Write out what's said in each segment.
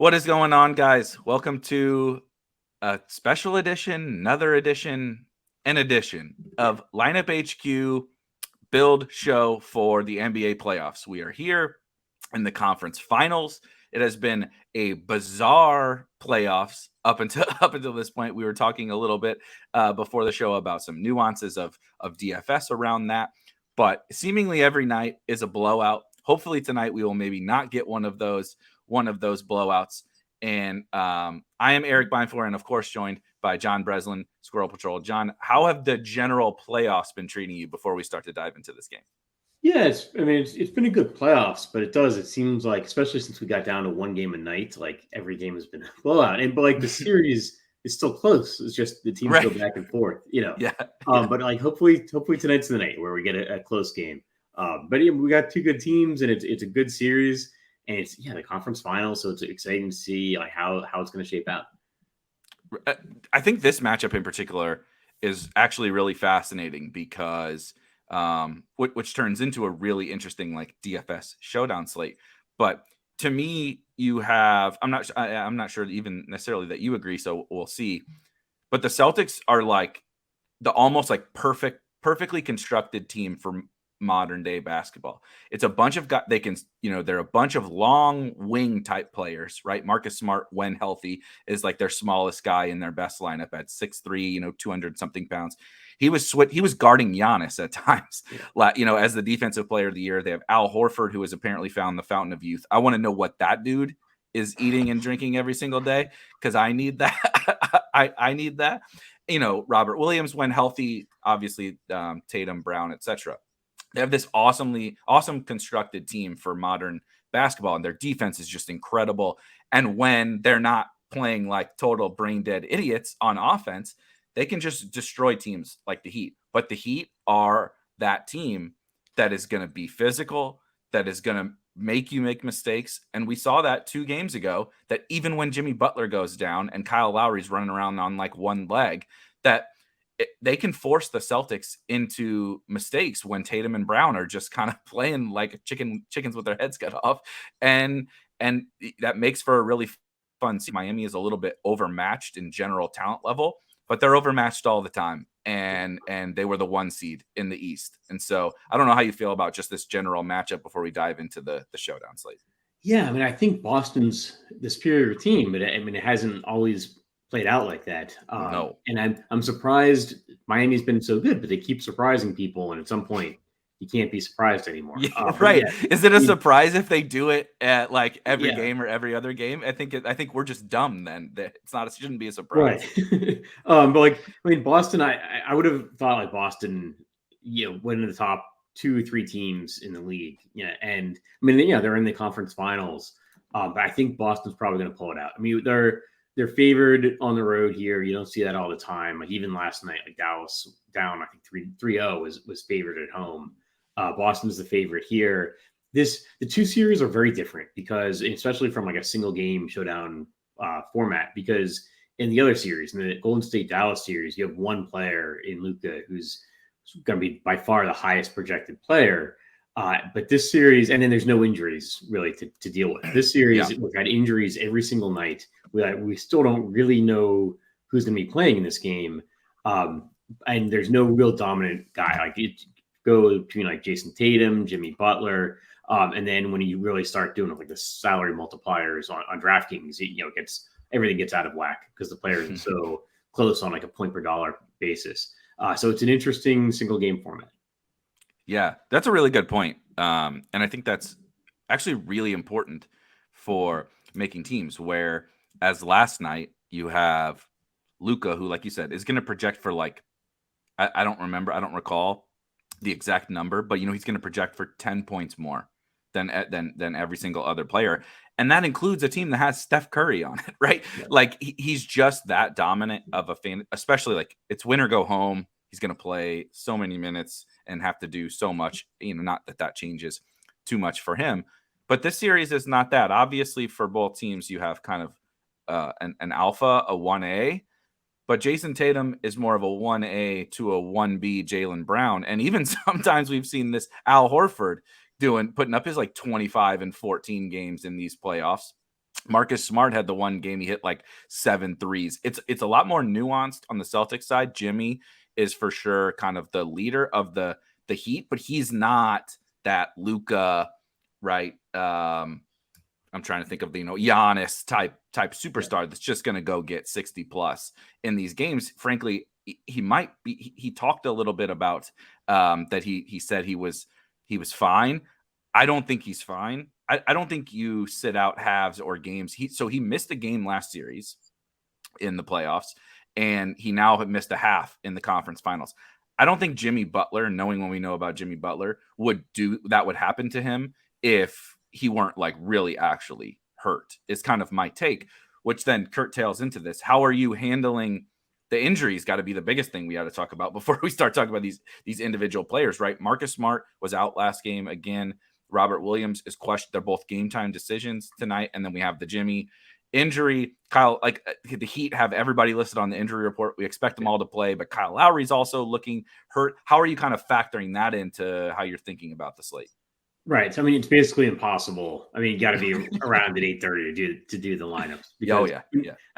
What is going on, guys? Welcome to a special edition, another edition, an edition of Lineup HQ build show for the NBA playoffs. We are here in the conference finals. It has been a bizarre playoffs up until this point. We were talking a little bit before the show about some nuances of DFS around that, but seemingly every night is a blowout. Hopefully tonight we will maybe not get one of those blowouts. And I am Erik Beimfohr, and of course joined by John Breslin, Squirrelpatrol. John, how have the general playoffs been treating you before we start to dive into this game? Yeah, it's been a good playoffs, but it seems like, especially since we got down to one game a night, like every game has been a blowout. But like the series is still close. It's just the teams go back and forth, Yeah. But like hopefully tonight's the night where we get a close game. But yeah, we got two good teams, and it's a good series, and it's the conference final, so it's exciting to see like how it's going to shape out. I think this matchup in particular is actually really fascinating because which turns into a really interesting like DFS showdown slate. But to me, you have I'm not sure even necessarily that you agree, so we'll see. But the Celtics are like the almost like perfectly constructed team for modern day basketball. It's a bunch of guys they're a bunch of long wing type players, right? Marcus Smart, when healthy, is like their smallest guy in their best lineup at 6'3", 200 something pounds. He was guarding Giannis at times, as the defensive player of the year. They have Al Horford, who has apparently found the fountain of youth. I want to know what that dude is eating and drinking every single day, because I need that. I need that. Robert Williams, when healthy, obviously Tatum, Brown, etc. They have this awesome constructed team for modern basketball, and their defense is just incredible. And when they're not playing like total brain dead idiots on offense, they can just destroy teams like the Heat. But the Heat are that team that is going to be physical, that is going to make you make mistakes. And we saw that 2 games ago, that even when Jimmy Butler goes down and Kyle Lowry's running around on like one leg, that they can force the Celtics into mistakes when Tatum and Brown are just kind of playing like chickens with their heads cut off. And that makes for a really fun scene. Miami is a little bit overmatched in general talent level, but they're overmatched all the time. And they were the 1 seed in the East. And so I don't know how you feel about just this general matchup before we dive into the showdown slate. Yeah, I mean, I think Boston's the superior team, but I mean, it hasn't always played out like that. No. And I'm surprised Miami's been so good, but they keep surprising people. And at some point, you can't be surprised anymore. Yeah, right. Yeah. Is it a surprise if they do it at like every game or every other game? I think we're just dumb then. That it shouldn't be a surprise. Right. But like, I mean, Boston, I would have thought like Boston, went in the top 2 or 3 teams in the league. Yeah. And I mean, they're in the conference finals. But I think Boston's probably going to pull it out. I mean, they're favored on the road here. You don't see that all the time. Like even last night, like Dallas down, I think 3-0 was favored at home. Boston's the favorite here. The 2 series are very different because, especially from like a single game showdown format, because in the other series, in the Golden State Dallas series, you have one player in Luka who's going to be by far the highest projected player. But this series, and then there's no injuries really to deal with. This series, we've had injuries every single night. We still don't really know who's going to be playing in this game. And there's no real dominant guy. Like it go between like Jason Tatum, Jimmy Butler. And then when you really start doing like the salary multipliers on DraftKings, everything gets out of whack because the players are so close on like a point per dollar basis. So it's an interesting single game format. Yeah, that's a really good point. And I think that's actually really important for making teams where, as last night, you have Luka, who, like you said, is going to project for like, I don't recall the exact number, but he's going to project for 10 points more than every single other player. And that includes a team that has Steph Curry on it, right? Yeah. Like he's just that dominant of a fan, especially like it's win or go home. He's going to play so many minutes and have to do so much, not that changes too much for him. But this series is not that. Obviously, for both teams, you have kind of an alpha, a 1A. But Jason Tatum is more of a 1A to a 1B Jaylen Brown. And even sometimes we've seen this Al Horford putting up his like 25 and 14 games in these playoffs. Marcus Smart had the one game he hit like 7 threes. It's a lot more nuanced on the Celtics side. Jimmy is for sure kind of the leader of the Heat, but he's not that Luka, right? I'm trying to think of the Giannis type superstar that's just going to go get 60 plus in these games. Frankly, he might be. He talked a little bit about that. He said he was fine. I don't think he's fine. I don't think you sit out halves or games. He missed a game last series in the playoffs, and he now missed a half in the conference finals. I don't think Jimmy Butler, knowing what we know about Jimmy Butler, would happen to him if he weren't like really actually hurt, is kind of my take, which then curtails into this. How are you handling the injuries? Got to be the biggest thing we got to talk about before we start talking about these individual players, right? Marcus Smart was out last game again. Robert Williams is questioned. They're both game time decisions tonight. And then we have the Jimmy injury. Kyle, like the Heat have everybody listed on the injury report. We expect them all to play, but Kyle Lowry's also looking hurt. How are you kind of factoring that into how you're thinking about the slate? Right. So, I mean, it's basically impossible. I mean, you got to be around at 8:30 to do the lineups. Because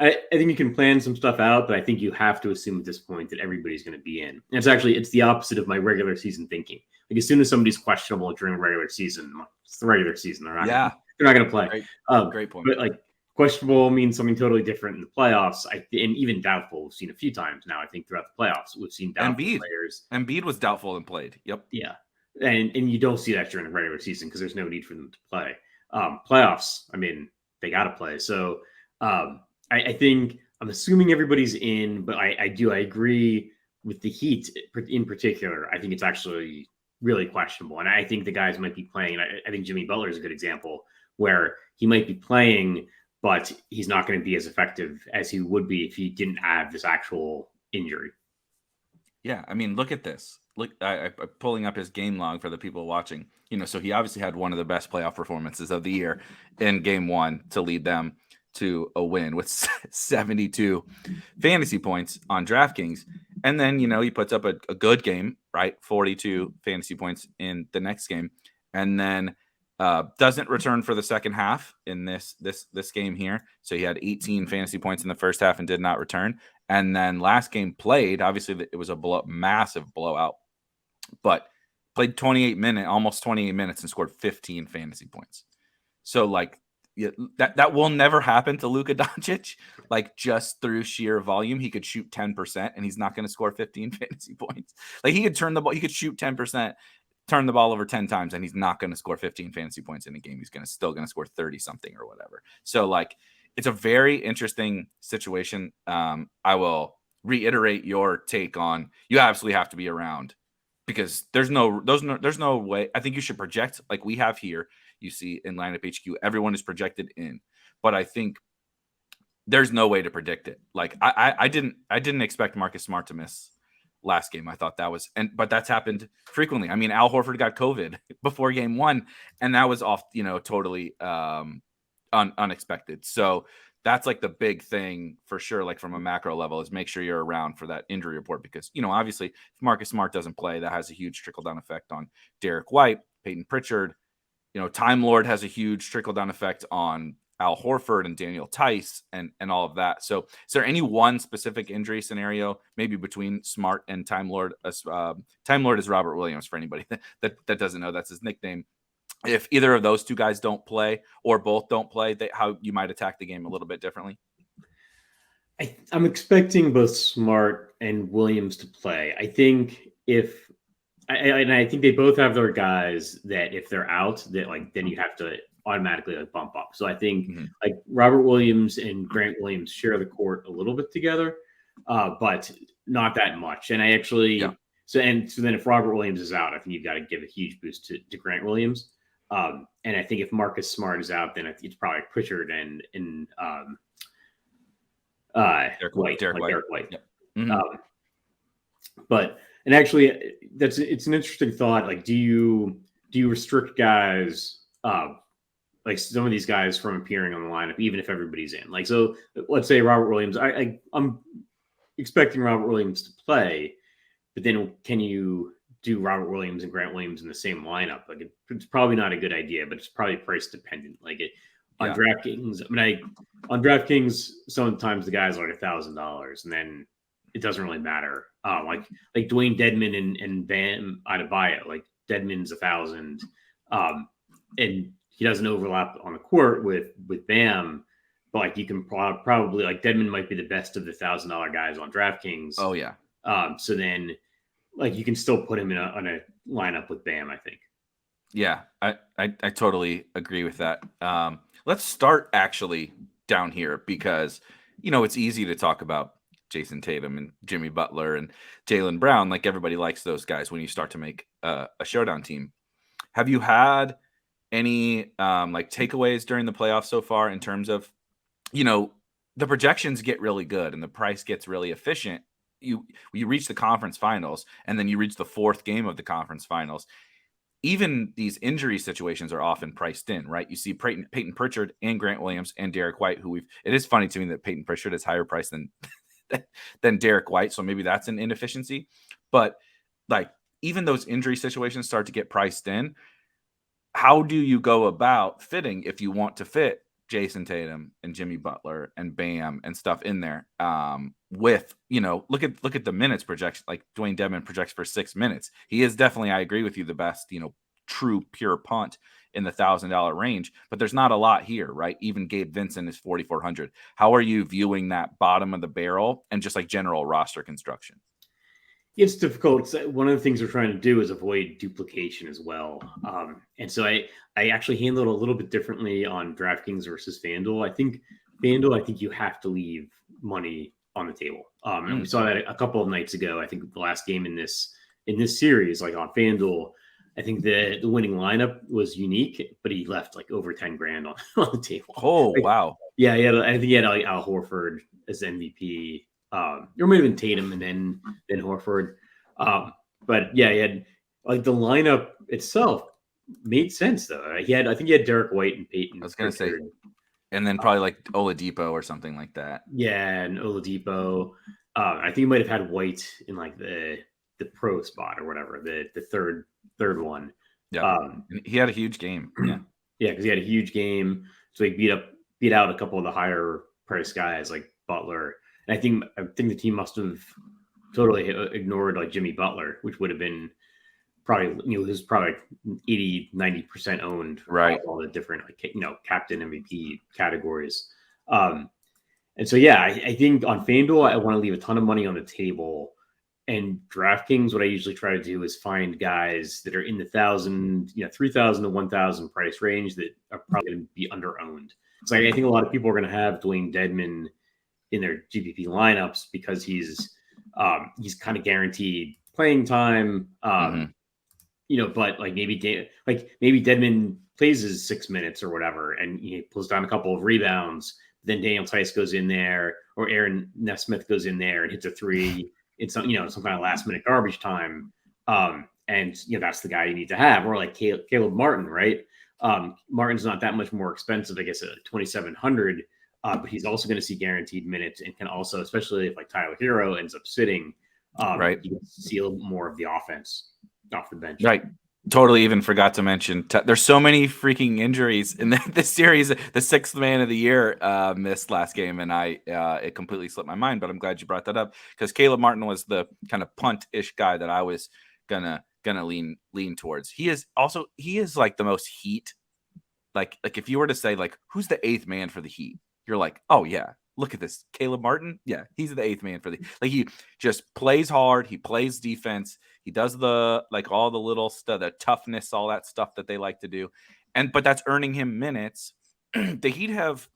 I think you can plan some stuff out, but I think you have to assume at this point that everybody's going to be in. And it's the opposite of my regular season thinking. Like, as soon as somebody's questionable during the regular season, it's the regular season. They're not going to play. Great point. But like, questionable means something totally different in the playoffs. And even doubtful, we've seen a few times now. I think throughout the playoffs, we've seen doubtful players. Embiid was doubtful and played. Yep. Yeah. And you don't see that during the regular season because there's no need for them to play. Playoffs, I mean, they got to play. So I think I'm assuming everybody's in, but I agree with the Heat in particular. I think it's actually really questionable. And I think the guys might be playing. I think Jimmy Butler is a good example where he might be playing, but he's not going to be as effective as he would be if he didn't have this actual injury. Yeah, I mean, look at this. Look, I'm pulling up his game log for the people watching. So he obviously had one of the best playoff performances of the year in game one to lead them to a win with 72 fantasy points on DraftKings. And then, he puts up a good game, right? 42 fantasy points in the next game. And then doesn't return for the second half in this game here. So he had 18 fantasy points in the first half and did not return. And then last game played, obviously it was a massive blowout, but played almost 28 minutes and scored 15 fantasy points. So like that will never happen to Luka Doncic. Like just through sheer volume, he could shoot 10% and he's not going to score 15 fantasy points. Like he could he could shoot 10%, turn the ball over 10 times, and he's not going to score 15 fantasy points in a game. He's still going to score 30 something or whatever. So like, it's a very interesting situation. I will reiterate your take on you absolutely have to be around because there's no way. I think you should project like we have here. You see in lineup HQ, everyone is projected in, but I think there's no way to predict it. Like I didn't expect Marcus Smart to miss last game. I thought that was, but that's happened frequently. I mean, Al Horford got COVID before game one, and that was off, totally unexpected. So that's like the big thing for sure. Like from a macro level is make sure you're around for that injury report, because, obviously if Marcus Smart doesn't play, that has a huge trickle down effect on Derek White, Peyton Pritchard, Time Lord has a huge trickle down effect on Al Horford and Daniel Tice and all of that. So is there any one specific injury scenario, maybe between Smart and Time Lord? Time Lord is Robert Williams for anybody that doesn't know, that's his nickname. If either of those two guys don't play or both don't play, how you might attack the game a little bit differently? I'm expecting both Smart and Williams to play. I think I think they both have their guys that if they're out, that like then you have to automatically like bump up. So I think like Robert Williams and Grant Williams share the court a little bit together, but not that much. And I actually so then if Robert Williams is out, I think you've got to give a huge boost to Grant Williams. And I think if Marcus Smart is out, then it's probably Pritchard and Derek White. Yep. Mm-hmm. But actually, it's an interesting thought. Like, do you restrict guys, like some of these guys from appearing on the lineup, even if everybody's in? Like, so let's say Robert Williams. I'm expecting Robert Williams to play, but then can you do Robert Williams and Grant Williams in the same lineup? Like, it's probably not a good idea, but it's probably price dependent. Like on DraftKings. On DraftKings, sometimes the guys are like $1,000, and then it doesn't really matter. Like Dwayne Dedman and Bam Adebayo. Like Dedman's 1,000, and he doesn't overlap on the court with Bam. But like you can probably like Dedman might be the best of the $1,000 guys on DraftKings. Oh yeah. So then like you can still put him on a lineup with Bam, I think. Yeah, I totally agree with that. Let's start actually down here because, it's easy to talk about Jason Tatum and Jimmy Butler and Jaylen Brown. Like everybody likes those guys when you start to make a Showdown team. Have you had any like takeaways during the playoffs so far in terms of, the projections get really good and the price gets really efficient. You reach the conference finals and then you reach the fourth game of the conference finals. Even these injury situations are often priced in, right? You see Peyton Pritchard and Grant Williams and Derek White, it is funny to me that Peyton Pritchard is higher priced than Derek White. So maybe that's an inefficiency, but like even those injury situations start to get priced in. How do you go about fitting if you want to fit Jason Tatum and Jimmy Butler and Bam and stuff in there? With, look at the minutes projection. Like Dwayne Dedman projects for 6 minutes. He is definitely, I agree with you, the best, true pure punt in the $1,000 range, but there's not a lot here, right? Even Gabe Vincent is 4,400. How are you viewing that bottom of the barrel and just like general roster construction? It's difficult. One of the things we're trying to do is avoid duplication as well. And so I actually handle it a little bit differently on DraftKings versus FanDuel. I think you have to leave money on the table. And we saw that a couple of nights ago. I think the last game in this series, like on FanDuel, I think the winning lineup was unique, but he left like over 10 grand on the table. Oh, wow. Yeah. I think he had like Al Horford as MVP. Or maybe even Tatum and then Horford. But yeah, he had like the lineup itself made sense though. I think he had Derek White and Peyton. I was gonna say, and then probably like Oladipo or something like that. Yeah, and Oladipo. I think he might have had White in like the pro spot or whatever, the third one. Yeah, he had a huge game. Yeah, because he had a huge game. So he beat out a couple of the higher price guys like Butler. And I think the team must have totally ignored like Jimmy Butler, which would have been probably, he was probably 80-90% owned, right? All the different captain MVP categories. And so yeah, I think on FanDuel I want to leave a ton of money on the table. And DraftKings, what I usually try to do is find guys that are in the 1,000, 3,000 to 1,000 price range that are probably going to be under owned. So I think a lot of people are going to have Dwayne Dedman in their GPP lineups because he's kind of guaranteed playing time. But like maybe Dedman plays his 6 minutes or whatever, and he pulls down a couple of rebounds. Then Daniel Tice goes in there, or Aaron Nesmith goes in there and hits a three. It's some kind of last minute garbage time. And that's the guy you need to have, or like Caleb Martin, right? Martin's not that much more expensive, I guess, at 2,700. But he's also going to see guaranteed minutes and can also, especially if like Tyler Hero ends up sitting, right, you can see a little more of the offense off the bench. Right. Totally even forgot to mention there's so many freaking injuries in this series. The sixth man of the year missed last game, and it completely slipped my mind. But I'm glad you brought that up because Caleb Martin was the kind of punt-ish guy that I was gonna lean towards. He is like the most Heat. Like if you were to say like who's the eighth man for the Heat, you're like, oh yeah, look at this Caleb Martin. Yeah, he's the eighth man for he just plays hard. He plays defense. He does the like all the little stuff, the toughness, all that stuff that they like to do. But that's earning him minutes. The Heat have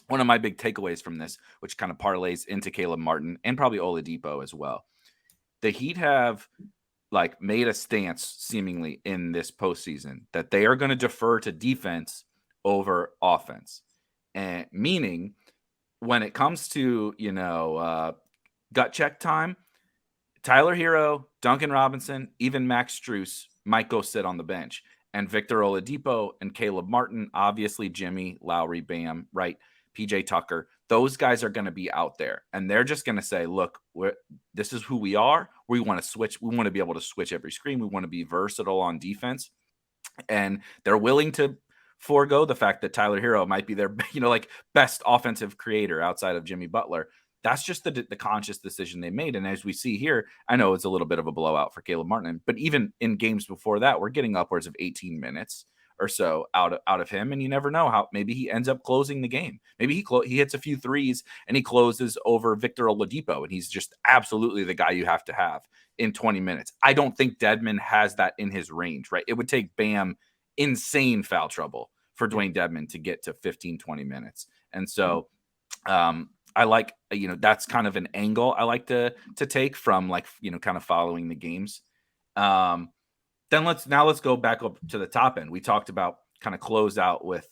one of my big takeaways from this, which kind of parlays into Caleb Martin and probably Oladipo as well. The Heat have like made a stance seemingly in this postseason that they are going to defer to defense over offense. And meaning when it comes to, gut check time, Tyler Hero, Duncan Robinson, even Max Strus might go sit on the bench. And Victor Oladipo and Caleb Martin, obviously Jimmy, Lowry, Bam, right? PJ Tucker, those guys are going to be out there. And they're just going to say, look, this is who we are. We want to switch. We want to be able to switch every screen. We want to be versatile on defense. And they're willing to forego the fact that Tyler Hero might be their, like best offensive creator outside of Jimmy Butler. That's just the conscious decision they made. And as we see here, I know it's a little bit of a blowout for Caleb Martin, but even in games before that, we're getting upwards of 18 minutes or so out of him. And you never know how maybe he ends up closing the game. Maybe he hits a few threes and he closes over Victor Oladipo. And he's just absolutely the guy you have to have in 20 minutes. I don't think Dedmon has that in his range, right? It would take Bam insane foul trouble for Dwayne Dedmon to get to 15, 20 minutes. And so, I like, that's kind of an angle I like to take from like, kind of following the games. Then let's go back up to the top end. We talked about kind of close out with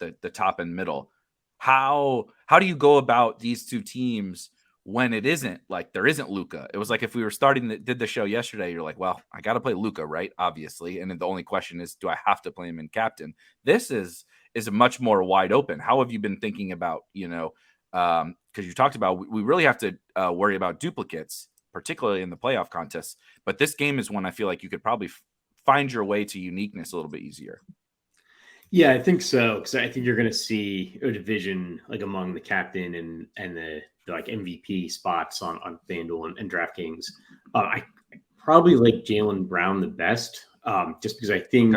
the top and middle. How do you go about these two teams when it isn't like there isn't Luka? It was like if we were did the show yesterday, you're like, well, I got to play Luka, right? Obviously. And then the only question is, do I have to play him in captain? This is a much more wide open. How have you been thinking about, because you talked about we really have to worry about duplicates, particularly in the playoff contests. But this game is one I feel like you could probably find your way to uniqueness a little bit easier. Yeah, I think so, because I think you're going to see a division like among the captain and the like MVP spots on FanDuel and DraftKings. I probably like Jaylen Brown the best, just because I think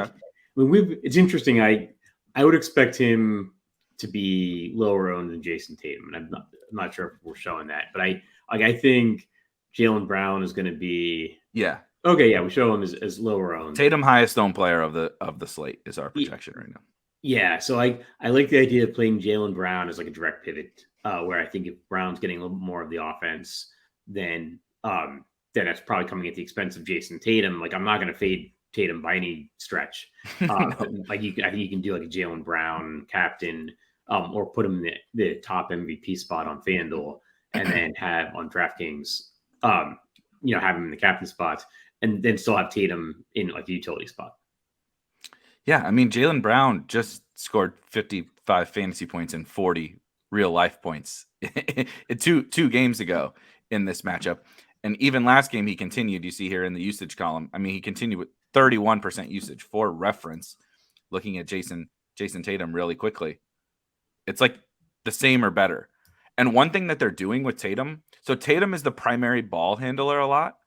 it's interesting. I would expect him to be lower owned than Jason Tatum, and I'm not sure if we're showing that, but I think Jaylen Brown is going to be okay. Yeah, we show him as lower owned. Tatum highest owned player of the slate is our projection right now. Yeah, so I like the idea of playing Jaylen Brown as like a direct pivot, where I think if Brown's getting a little more of the offense, then that's probably coming at the expense of Jason Tatum. Like I'm not going to fade Tatum by any stretch. No. I think you can do like a Jaylen Brown captain, or put him in the top MVP spot on FanDuel, and then have on DraftKings, have him in the captain spot, and then still have Tatum in like the utility spot. Yeah, I mean, Jaylen Brown just scored 55 fantasy points and 40 real life points two games ago in this matchup. And even last game, he continued. You see here in the usage column. I mean, he continued with 31% usage. For reference, looking at Jason Tatum really quickly, it's like the same or better. And one thing that they're doing with Tatum, so Tatum is the primary ball handler a lot,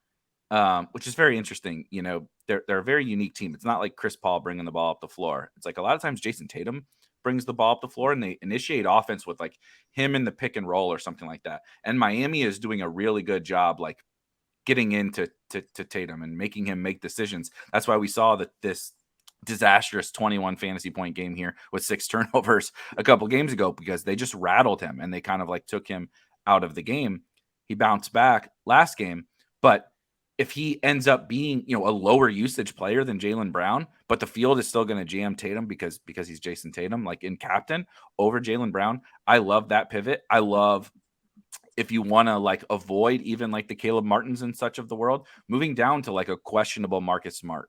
which is very interesting. They're a very unique team. It's not like Chris Paul bringing the ball up the floor. It's like a lot of times Jason Tatum brings the ball up the floor and they initiate offense with like him in the pick and roll or something like that. And Miami is doing a really good job like getting into Tatum and making him make decisions. That's why we saw this disastrous 21 fantasy point game here with 6 turnovers a couple games ago, because they just rattled him and they kind of like took him out of the game. He bounced back last game, but if he ends up being, a lower usage player than Jaylen Brown, but the field is still going to jam Tatum because he's Jason Tatum, like in captain over Jaylen Brown. I love that pivot. I love if you want to like avoid even like the Caleb Martins and such of the world, moving down to like a questionable Marcus Smart,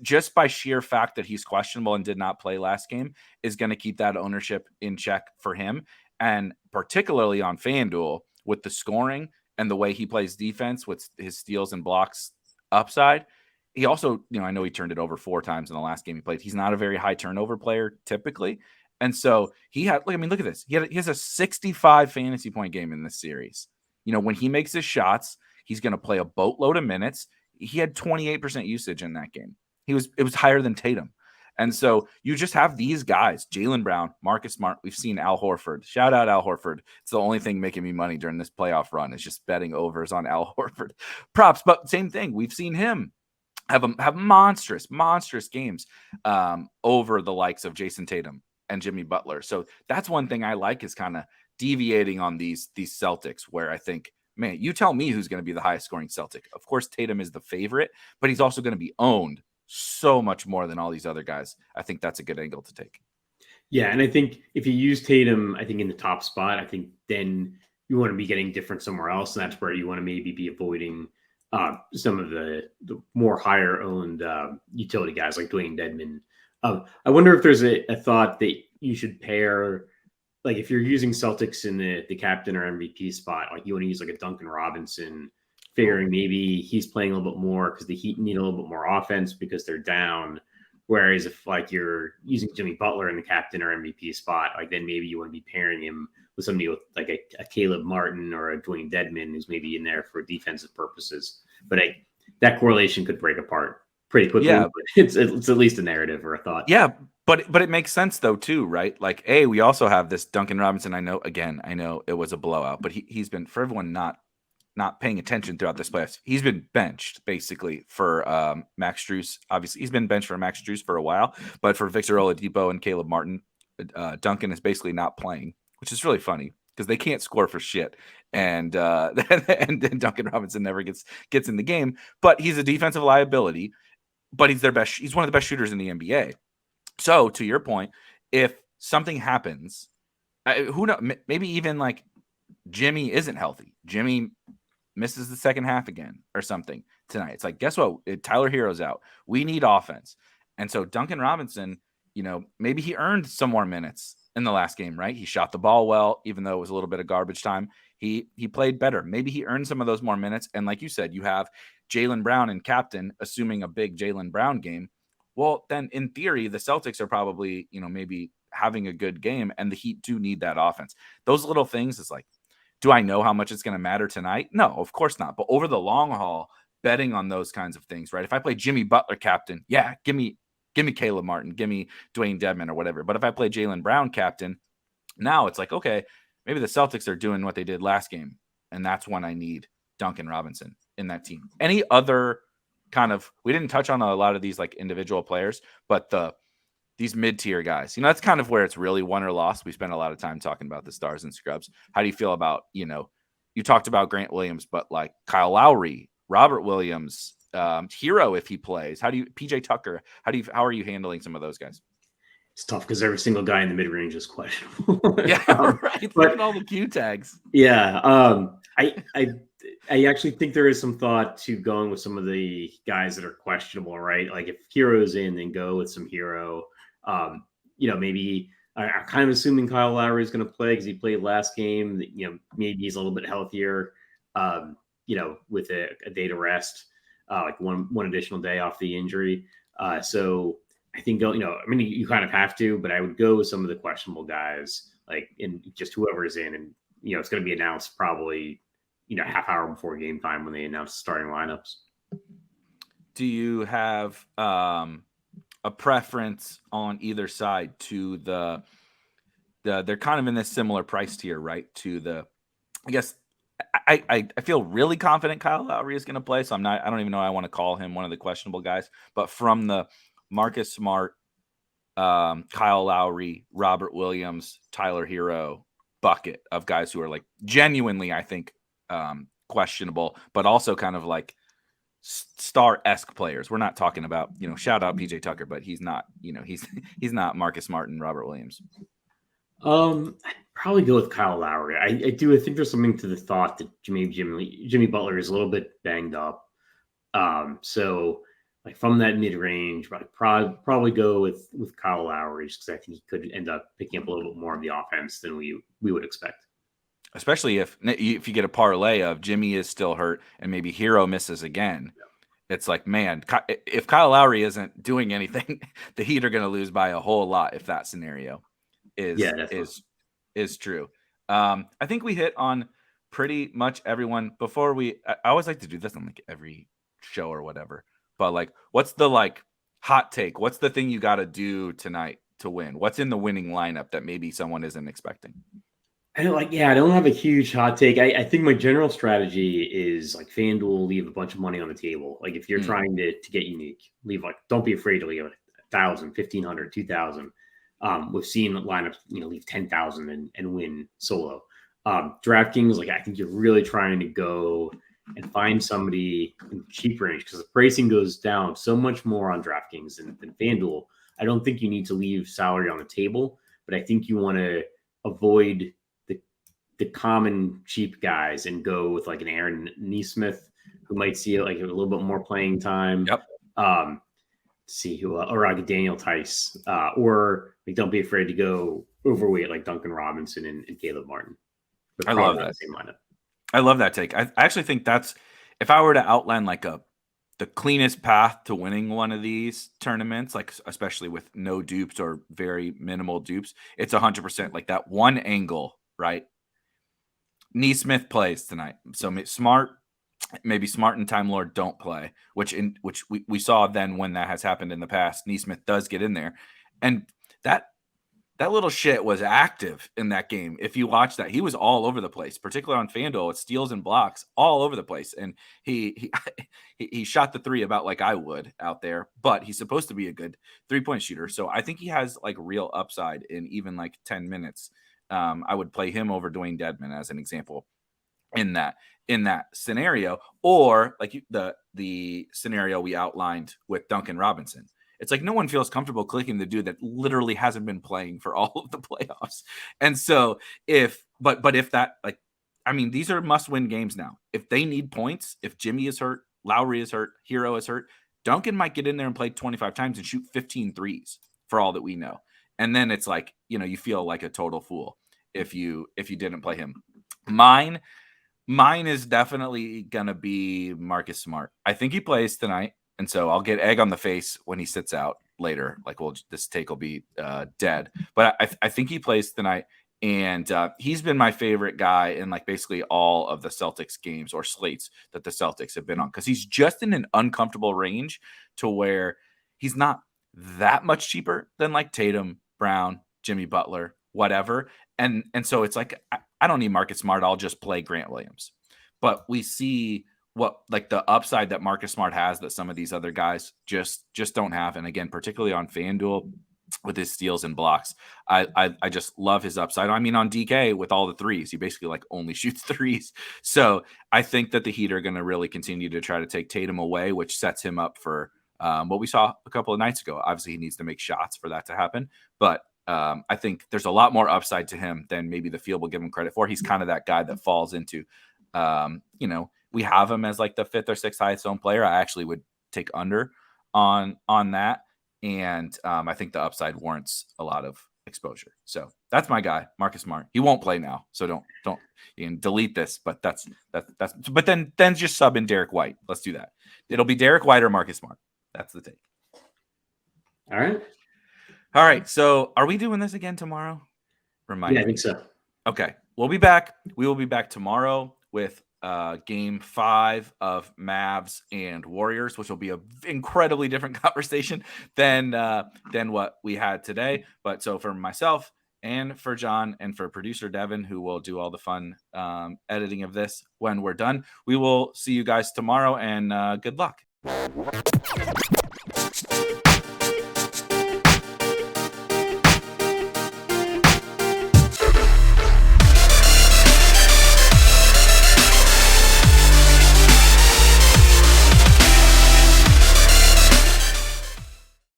just by sheer fact that he's questionable and did not play last game is going to keep that ownership in check for him. And particularly on FanDuel with the scoring and the way he plays defense with his steals and blocks upside. He also, I know he turned it over 4 times in the last game he played. He's not a very high turnover player typically. And so he had, look at this. He has a 65 fantasy point game in this series. When he makes his shots, he's going to play a boatload of minutes. He had 28% usage in that game. It was higher than Tatum. And so you just have these guys, Jaylen Brown, Marcus Smart. We've seen Al Horford. Shout out Al Horford. It's the only thing making me money during this playoff run is just betting overs on Al Horford. Props, but same thing. We've seen him have monstrous games over the likes of Jason Tatum and Jimmy Butler. So that's one thing I like is kind of deviating on these Celtics, where I think, man, you tell me who's going to be the highest scoring Celtic. Of course, Tatum is the favorite, but he's also going to be owned so much more than all these other guys. I think that's a good angle to take. Yeah, and I think if you use Tatum, I think in the top spot, I think then you want to be getting different somewhere else, and that's where you want to maybe be avoiding some of the more higher owned utility guys like Dwayne Dedmon. I wonder if there's a thought that you should pair, like if you're using Celtics in the captain or MVP spot, like you want to use like a Duncan Robinson, figuring maybe he's playing a little bit more because the Heat need a little bit more offense because they're down. Whereas if like you're using Jimmy Butler in the captain or MVP spot, like then maybe you want to be pairing him with somebody with like a Caleb Martin or a Dwayne Dedman who's maybe in there for defensive purposes. But that correlation could break apart pretty quickly. Yeah, but it's at least a narrative or a thought. Yeah, but it makes sense though too, right? Like, we also have this Duncan Robinson. I know it was a blowout, but he's been, for everyone not paying attention throughout this playoffs, he's been benched basically for Max Strus. Obviously, he's been benched for Max Strus for a while, but for Victor Oladipo and Caleb Martin, Duncan is basically not playing, which is really funny because they can't score for shit. And and Duncan Robinson never gets in the game, but he's a defensive liability. But he's one of the best shooters in the NBA. So to your point, if something happens, who knows? Maybe even like Jimmy isn't healthy. Jimmy misses the second half again or something tonight. It's like, guess what? Tyler Hero's out. We need offense. And so Duncan Robinson, maybe he earned some more minutes in the last game, right? He shot the ball well, even though it was a little bit of garbage time. He played better. Maybe he earned some of those more minutes. And like you said, you have Jaylen Brown and captain, assuming a big Jaylen Brown game. Well, then in theory, the Celtics are probably, maybe having a good game, and the Heat do need that offense. Those little things is like, do I know how much it's going to matter tonight? No, of course not. But over the long haul, betting on those kinds of things, right? If I play Jimmy Butler captain, yeah, give me Caleb Martin, give me Dwayne Dedman or whatever. But if I play Jaylen Brown captain, now it's like, okay, maybe the Celtics are doing what they did last game, and that's when I need Duncan Robinson in that team. Any other kind of, we didn't touch on a lot of these like individual players, but these mid-tier guys, that's kind of where it's really won or lost. We spent a lot of time talking about the stars and scrubs. How do you feel about, you talked about Grant Williams, but like Kyle Lowry, Robert Williams, Hero, if he plays, PJ Tucker, how are you handling some of those guys? It's tough because every single guy in the mid-range is questionable. Yeah, right. Look at all the Q tags. Yeah. I actually think there is some thought to going with some of the guys that are questionable, right? Like if Hero's in, then go with some Hero. Maybe I'm kind of assuming Kyle Lowry is going to play because he played last game. Maybe he's a little bit healthier, with a day to rest, like one additional day off the injury. So I think, you kind of have to, but I would go with some of the questionable guys, like in just whoever is in, and, it's going to be announced probably, half hour before game time when they announce starting lineups. Do you have a preference on either side to they're kind of in this similar price tier, right? To I guess I feel really confident Kyle Lowry is going to play, so I don't even know I want to call him one of the questionable guys, but from the Marcus Smart, Kyle Lowry, Robert Williams, Tyler Hero bucket of guys who are like genuinely, I think, questionable, but also kind of like star-esque players. We're not talking about, shout out PJ Tucker, but he's not, he's not Marcus Smart and Robert Williams. I'd probably go with Kyle Lowry. I think there's something to the thought that Jimmy Butler is a little bit banged up. So like from that mid-range, I'd probably go with Kyle Lowry just because I think he could end up picking up a little bit more of the offense than we would expect. Especially if you get a parlay of Jimmy is still hurt and maybe Hero misses again. Yeah. It's like, man, if Kyle Lowry isn't doing anything, the Heat are going to lose by a whole lot if that scenario is true. I think we hit on pretty much everyone. Before I always like to do this on like every show or whatever. But like, what's the like hot take? What's the thing you got to do tonight to win? What's in the winning lineup that maybe someone isn't expecting? I don't have a huge hot take. I think my general strategy is like FanDuel, leave a bunch of money on the table. Like if you're trying to get unique, don't be afraid to leave 1,000, 1,500, 2,000. We've seen lineups, leave 10,000 and win solo. DraftKings, I think you're really trying to go and find somebody in cheap range because the pricing goes down so much more on DraftKings than FanDuel. I don't think you need to leave salary on the table, but I think you want to avoid the common cheap guys and go with like an Aaron Nesmith who might see like a little bit more playing time. Yep. See who or like Daniel Tice, or like don't be afraid to go overweight like Duncan Robinson and Caleb Martin. I love that. I love that take. I actually think that's, if I were to outline like a cleanest path to winning one of these tournaments, like especially with no dupes or very minimal dupes, it's 100% like that one angle, right? Neesmith plays tonight, so maybe Smart and Time Lord don't play, which we saw then when that has happened in the past. Neesmith does get in there, and that little shit was active in that game. If you watch that, he was all over the place, particularly on FanDuel with steals and blocks all over the place. And he he shot the three about like I would out there, but he's supposed to be a good 3-point shooter. So I think he has like real upside in even like 10 minutes. I would play him over Dwayne Dedman as an example in that scenario, or like the scenario we outlined with Duncan Robinson. It's like no one feels comfortable clicking the dude that literally hasn't been playing for all of the playoffs. And so if that, like, I mean, these are must-win games now. If they need points, if Jimmy is hurt, Lowry is hurt, Hero is hurt, Duncan might get in there and play 25 times and shoot 15 threes for all that we know. And then it's like, you feel like a total fool if you didn't play him. Mine is definitely going to be Marcus Smart. I think he plays tonight. And so I'll get egg on the face when he sits out later. Like, this take will be dead. But I think he plays tonight. And he's been my favorite guy in like basically all of the Celtics games or slates that the Celtics have been on. Because he's just in an uncomfortable range to where he's not that much cheaper than like Tatum, Brown, Jimmy Butler, whatever. And so it's like, I don't need Marcus Smart. I'll just play Grant Williams. But we see what like the upside that Marcus Smart has that some of these other guys just don't have. And again, particularly on FanDuel with his steals and blocks, I just love his upside. I mean, on DK with all the threes, he basically like only shoots threes. So I think that the Heat are going to really continue to try to take Tatum away, which sets him up for what we saw a couple of nights ago. Obviously, he needs to make shots for that to happen. But I think there's a lot more upside to him than maybe the field will give him credit for. He's kind of that guy that falls into, we have him as like the 5th or 6th highest owned player. I actually would take under on that. And I think the upside warrants a lot of exposure. So that's my guy, Marcus Smart. He won't play now. So don't, you can delete this, but but then just sub in Derek White. Let's do that. It'll be Derek White or Marcus Smart. That's the take. All right. All right. So are we doing this again tomorrow? Yeah, I think so. Okay. We'll be back. We will be back tomorrow with game 5 of Mavs and Warriors, which will be an incredibly different conversation than what we had today. But so for myself and for John and for producer Devin, who will do all the fun editing of this when we're done, we will see you guys tomorrow, and good luck.